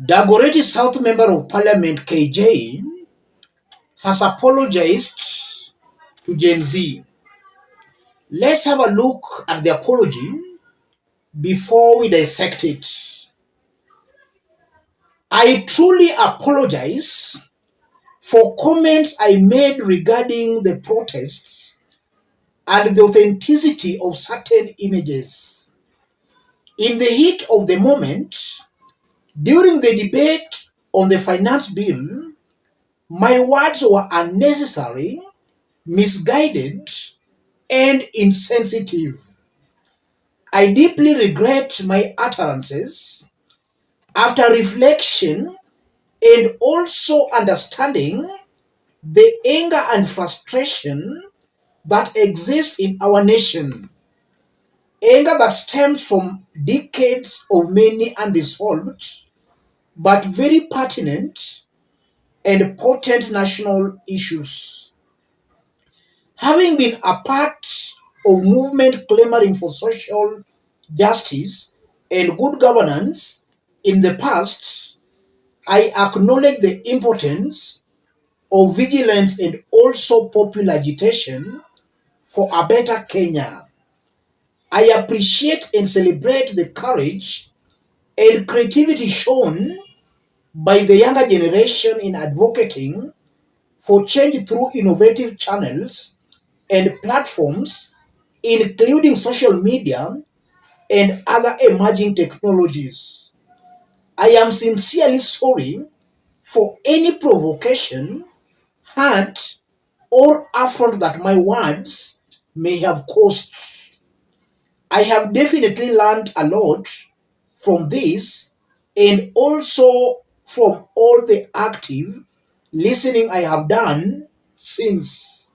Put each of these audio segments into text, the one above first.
Dagoretti South Member of Parliament KJ has apologized to GenZ. Let's have a look at the apology before we dissect it. I truly apologize for comments I made regarding the protests and the authenticity of certain images. In the heat of the moment, during the debate on the finance bill, my words were unnecessary, misguided, and insensitive. I deeply regret my utterances. After reflection and also understanding the anger and frustration that exists in our nation, anger that stems from decades of many unresolved but very pertinent and potent national issues. Having been a part of movement clamoring for social justice and good governance in the past, I acknowledge the importance of vigilance and also popular agitation for a better Kenya. I appreciate and celebrate the courage and creativity shown by the younger generation in advocating for change through innovative channels and platforms, including social media and other emerging technologies. I am sincerely sorry for any provocation, hurt, or affront that my words may have caused. I have definitely learned a lot from this and also from all the active listening I have done since.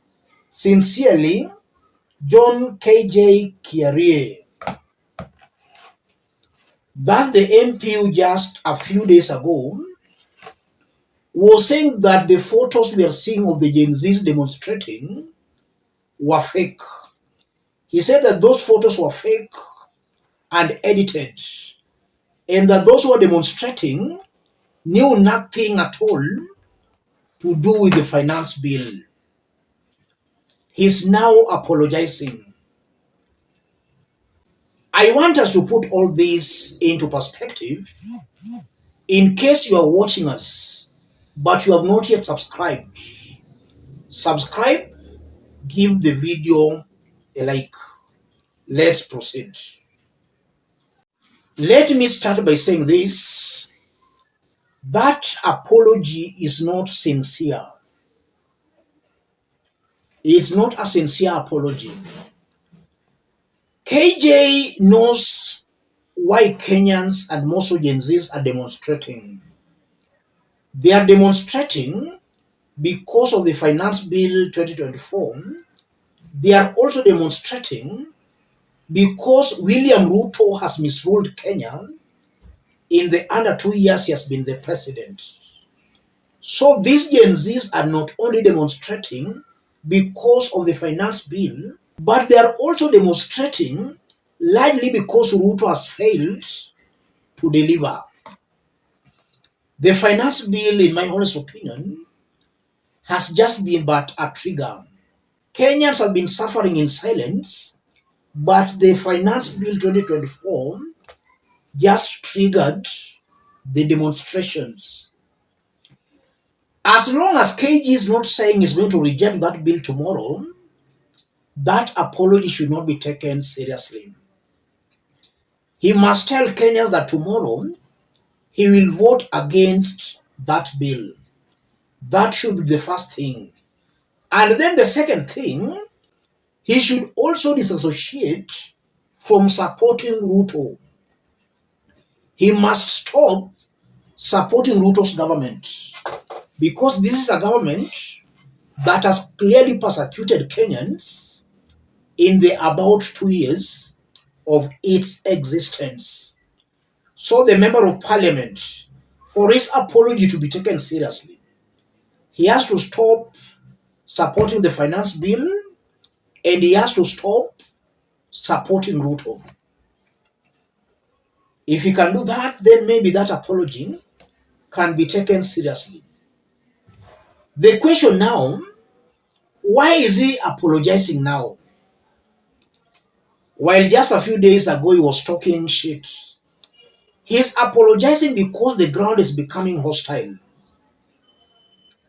Sincerely, John KJ Kiarie. Thus, the MP just a few days ago was saying that the photos we are seeing of the Gen Zs demonstrating were fake. He said that those photos were fake and edited, and that those who were demonstrating knew nothing at all to do with the finance bill. He's now apologizing. I want us to put all this into perspective in case you are watching us but you have not yet subscribed. Subscribe, give the video a like. Let's proceed. Let me start by saying this: that apology is not sincere. It's not a sincere apology. KJ knows why Kenyans and most Gen Zs are demonstrating. They are demonstrating because of the Finance Bill 2024. They are also demonstrating because William Ruto has misruled Kenya in the under 2 years he has been the president. So these Gen Zs are not only demonstrating because of the finance bill, but they are also demonstrating largely because Ruto has failed to deliver. The finance bill, in my honest opinion, has just been but a trigger. Kenyans have been suffering in silence, but the finance bill 2024 just triggered the demonstrations. As long as KG is not saying he's going to reject that bill tomorrow, that apology should not be taken seriously. He must tell Kenyans that tomorrow he will vote against that bill. That should be the first thing. And then the second thing, he should also disassociate from supporting Ruto. He must stop supporting Ruto's government, because this is a government that has clearly persecuted Kenyans in the about 2 years of its existence. So the member of parliament, for his apology to be taken seriously, he has to stop supporting the finance bill and he has to stop supporting Ruto. If he can do that, then maybe that apology can be taken seriously. The question now, why is he apologizing now? While just a few days ago he was talking shit. He's apologizing because the ground is becoming hostile.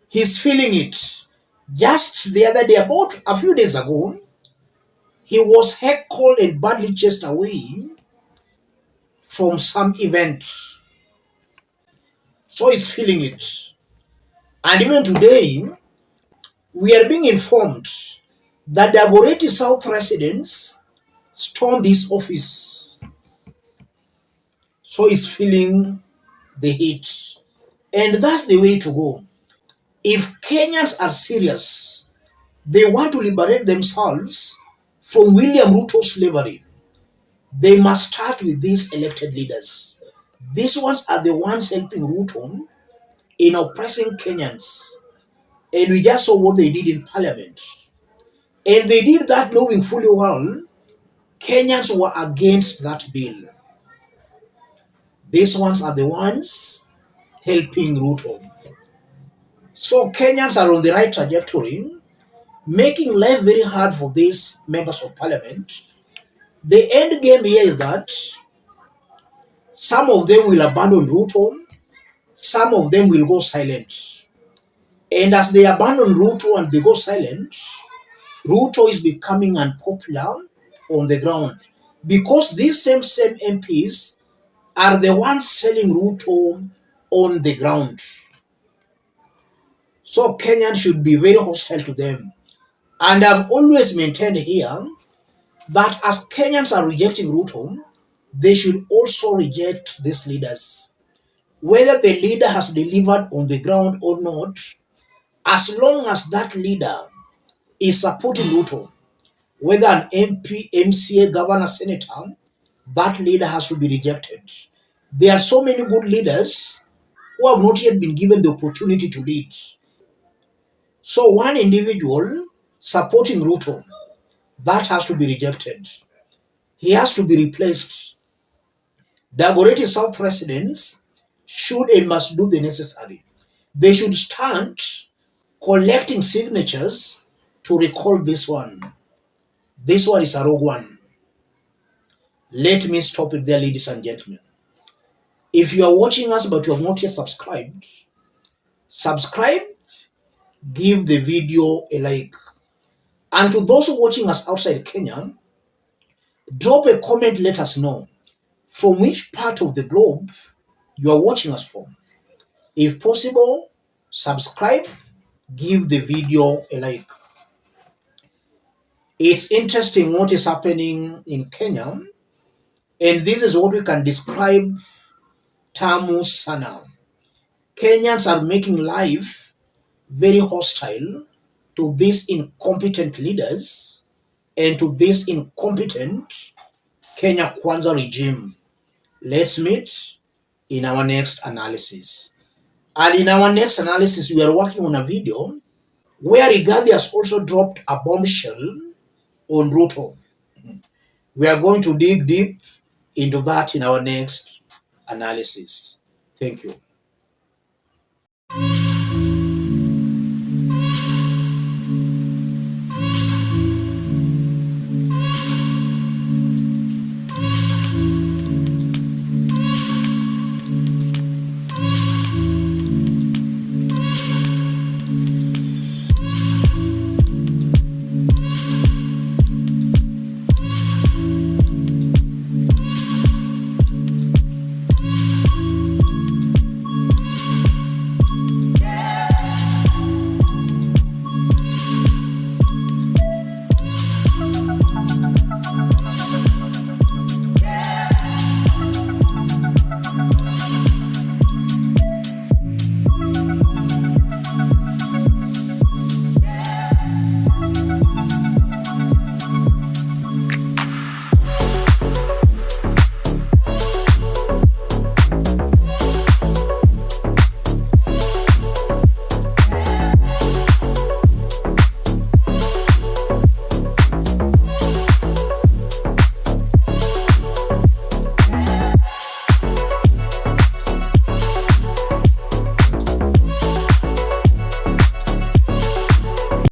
He's feeling it. Just the other day, about a few days ago, he was heckled and badly chased away from some event. So he's feeling it. And even today, we are being informed that the Dagoretti South residents stormed his office. So he's feeling the heat. And that's the way to go. If Kenyans are serious, they want to liberate themselves from William Ruto's slavery, they must start with these elected leaders. These ones are the ones helping Ruto in oppressing Kenyans. And we just saw what they did in parliament. And they did that knowing fully well Kenyans were against that bill. These ones are the ones helping Ruto. So Kenyans are on the right trajectory, making life very hard for these members of parliament. The end game here is that some of them will abandon Ruto, some of them will go silent. And as they abandon Ruto and they go silent, Ruto is becoming unpopular on the ground because these same MPs are the ones selling Ruto on the ground. So Kenyans should be very hostile to them. And I've always maintained here that as Kenyans are rejecting Ruto, they should also reject these leaders. Whether the leader has delivered on the ground or not, as long as that leader is supporting Ruto, whether an MP, MCA, governor, senator, that leader has to be rejected. There are so many good leaders who have not yet been given the opportunity to lead. So one individual supporting Ruto, that has to be rejected. He has to be replaced. Dagoretti South residents should and must do the necessary. They should start collecting signatures to recall this one. This one is a rogue one. Let me stop it there, ladies and gentlemen. If you are watching us but you have not yet subscribed, subscribe, give the video a like. And to those watching us outside Kenya, drop a comment, let us know from which part of the globe you are watching us from. If possible, subscribe, give the video a like. It's interesting what is happening in Kenya, and this is what we can describe tamu sana. Kenyans are making life very hostile to these incompetent leaders and to this incompetent Kenya Kwanza regime. Let's meet in our next analysis. And in our next analysis, we are working on a video where Rigathi has also dropped a bombshell on Ruto. We are going to dig deep into that in our next analysis. Thank you.